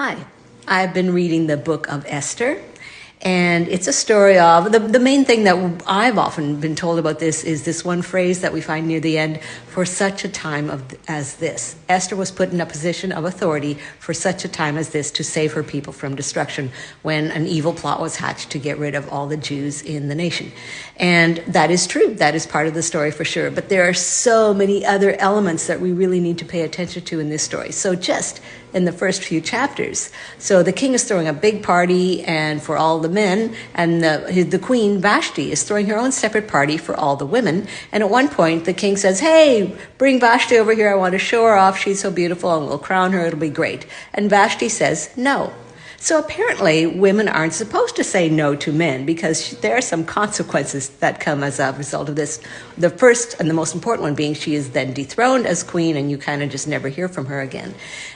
Hi, I've been reading the book of Esther, and it's a story of the main thing that I've often been told about this is this one phrase that we find near the end: for such a time as this. Esther was put in a position of authority for such a time as this to save her people from destruction when an evil plot was hatched to get rid of all the Jews in the nation. And that is true. That is part of the story for sure. But there are so many other elements that we really need to pay attention to in this story. So just in the first few chapters. So the king is throwing a big party and for all the men, and the queen Vashti is throwing her own separate party for all the women. And at one point the king says, "Hey, bring Vashti over here. I want to show her off. She's so beautiful, and we'll crown her. It'll be great." And Vashti says no. So apparently women aren't supposed to say no to men, because there are some consequences that come as a result of this. The first and the most important one being she is then dethroned as queen, and you kind of just never hear from her again.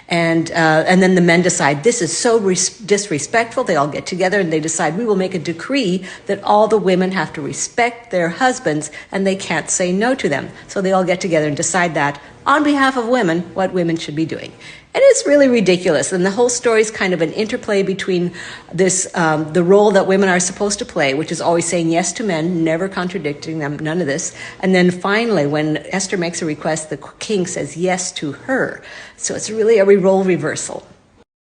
And then the men decide this is so disrespectful. They all get together and they decide, we will make a decree that all the women have to respect their husbands and they can't say no to them. So they all get together and decide that on behalf of women, what women should be doing. And it's really ridiculous. And the whole story is kind of an interplay between this, the role that women are supposed to play, which is always saying yes to men, never contradicting them, none of this. And then finally, when Esther makes a request, the king says yes to her. So it's really a role reversal.